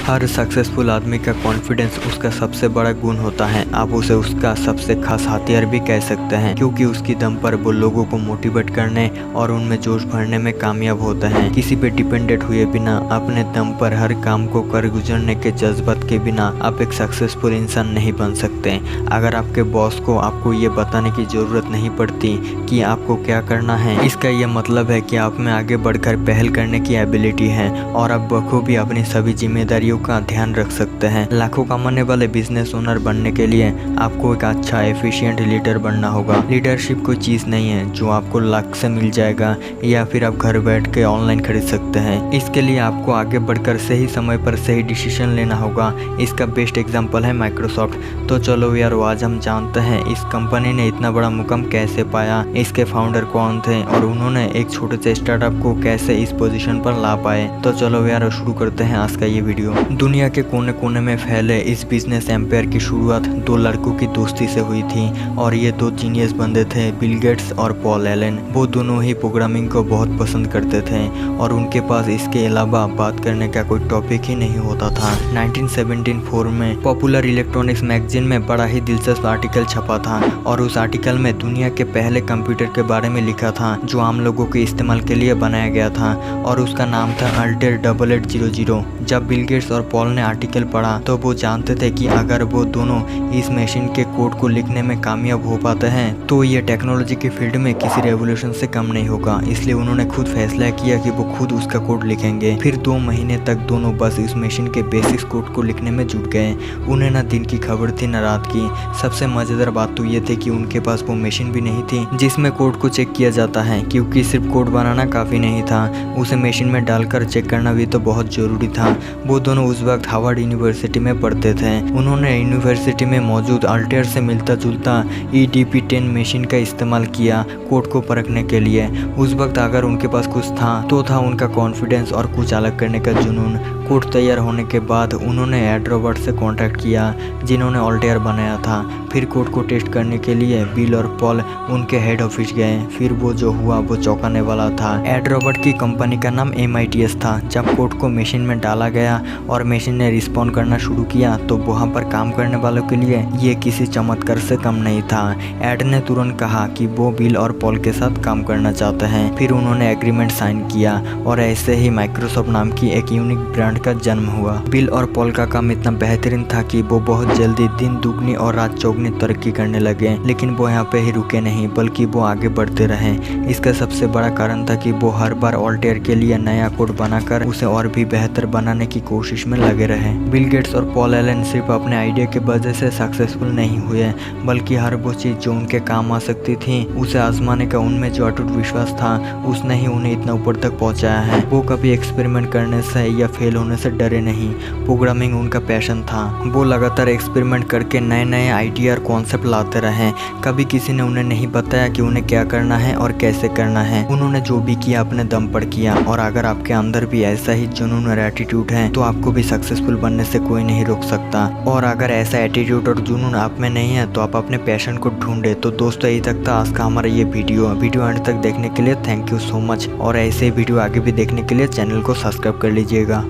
हर successful आदमी का confidence उसका सबसे बड़ा गुण होता है। आप उसे उसका सबसे खास हथियार भी कह सकते हैं, क्योंकि उसकी दम पर वो लोगों को मोटिवेट करने और उनमें जोश भरने में कामयाब होता है। किसी पे डिपेंडेंट हुए बिना अपने दम पर हर काम को कर गुजरने के जज्बात के बिना आप एक सक्सेसफुल इंसान नहीं बन सकते। अगर आपके बॉस को आपको ये बताने की जरूरत नहीं पड़ती कि आपको क्या करना है, इसका यह मतलब है कि आप में आगे बढ़कर पहल करने की एबिलिटी है और आप बखूबी अपनी सभी जिम्मेदारियों का ध्यान रख सकते हैं। लाखों कमाने वाले बिजनेस ओनर बनने के लिए आपको एक अच्छा एफिशिएंट लीडर बनना होगा। लीडरशिप कोई चीज़ नहीं है जो आपको लाख से मिल जाएगा या फिर आप घर बैठ के ऑनलाइन खरीद सकते हैं। इसके लिए आपको आगे बढ़कर सही समय पर सही डिसीजन लेना होगा। इसका बेस्ट एग्जाम्पल है माइक्रोसॉफ्ट। तो चलो यार, आज हम जानते हैं इस कंपनी ने इतना बड़ा मुकाम कैसे पाया, इसके फाउंडर कौन थे और उन्होंने एक छोटे से स्टार्टअप को कैसे इस पोजीशन पर ला पाए। तो चलो यार, शुरू करते हैं आज का ये वीडियो। दुनिया के कोने कोने में फैले इस बिजनेस एम्पायर की शुरुआत दो लड़कों की दोस्ती से हुई थी और ये दो जीनियस बंदे थे, बिल गेट्स और पॉल एलन। वो दोनों ही प्रोग्रामिंग को बहुत पसंद करते थे और उनके पास इसके अलावा बात करने का कोई टॉपिक ही नहीं होता था। 1974 में पॉपुलर इलेक्ट्रॉनिक्स मैगजीन में बड़ा ही दिलचस्प आर्टिकल छपा था और उस आर्टिकल में दुनिया के पहले कंप्यूटर के बारे में लिखा था जो आम लोगों के इस्तेमाल के लिए बनाया गया था और उसका नाम था अल्टेयर 8800। जब बिल गेट्स और पॉल ने आर्टिकल पढ़ा तो वो जानते थे कि अगर वो दोनों इस मशीन के कोड को लिखने में कामयाब हो पाते हैं तो ये टेक्नोलॉजी के फील्ड में किसी रेवोल्यूशन से कम नहीं होगा। इसलिए उन्होंने खुद फैसला किया कि वो खुद उसका कोड लिखेंगे। फिर 2 महीने तक दोनों बस इस मशीन के बेसिक्स कोड को लिखने में जुट गए। उन्हें ना दिन की खबर थी न रात की। सबसे मजेदार बात तो ये थी कि उनके पास वो मशीन भी नहीं थी जिसमें कोड को चेक किया जाता है, क्योंकि सिर्फ कोड बनाना काफी नहीं था, उसे मशीन में डालकर चेक करना भी तो बहुत जरूरी था। वो दोनों उस वक्त हार्वर्ड यूनिवर्सिटी में पढ़ते थे। उन्होंने यूनिवर्सिटी में मौजूद अल्टेयर से मिलता जुलता EDP-10 मशीन का इस्तेमाल किया कोड को परखने के लिए। उस वक्त अगर उनके पास कुछ था तो था उनका कॉन्फिडेंस और कुछ अलग करने का जुनून। कोड तैयार होने के बाद उन्होंने एड रॉबर्ट से कांटेक्ट किया जिन्होंने अल्टेयर बनाया था। फिर कोड को टेस्ट करने के लिए बिल और पॉल उनके हेड ऑफिस गए। फिर वो जो हुआ वो चौंकाने वाला था। एड रॉबर्ट की कंपनी का नाम MITS था। जब कोड को मशीन में डाला गया और मशीन ने रिस्पॉन्ड करना शुरू किया तो वहाँ पर काम करने वालों के लिए ये किसी चमत्कार से कम नहीं था। एड ने तुरंत कहा कि वो बिल और पॉल के साथ काम करना चाहते हैं। फिर उन्होंने एग्रीमेंट साइन किया और ऐसे ही माइक्रोसॉफ्ट नाम की एक यूनिक ब्रांड का जन्म हुआ। बिल और पॉल का काम इतना बेहतरीन था कि वो बहुत जल्दी दिन दुगनी और रात चौगनी तरक्की करने लगे। लेकिन वो यहाँ पे ही रुके नहीं, बल्कि वो आगे बढ़ते रहे। इसका सबसे बड़ा कारण था कि वो हर बार अल्टेयर के लिए नया कोड बनाकर उसे और भी बेहतर बनाने की कोशिश में लगे रहे। बिल गेट्स और पॉल एलन सिर्फ अपने आइडिया की वजह से सक्सेसफुल नहीं हुए, बल्कि हर वो चीज़ जो उनके काम आ सकती थी उसे आजमाने का उनमें जो अटूट विश्वास था उसने ही उन्हें इतना ऊपर तक पहुंचाया है। वो कभी एक्सपेरिमेंट करने से या फेल होने से डरे नहीं। प्रोग्रामिंग उनका पैशन था। वो लगातार एक्सपेरिमेंट करके नए नए आइडिया और कॉन्सेप्ट लाते रहे। कभी किसी ने उन्हें नहीं बताया कि उन्हें क्या करना है और कैसे करना है। उन्होंने जो भी किया अपने दम पर किया। और अगर आपके अंदर भी ऐसा ही जुनून और एटीट्यूड है तो आपको भी सक्सेसफुल बनने से कोई नहीं रोक सकता। और अगर ऐसा एटीट्यूड और जुनून आप में नहीं है तो आप अपने पैशन को ढूंढे। तो दोस्तों, यही तक था आज का हमारा ये वीडियो अंत तक देखने के लिए थैंक यू सो मच। और ऐसे वीडियो आगे भी देखने के लिए चैनल को सब्सक्राइब कर लीजिएगा।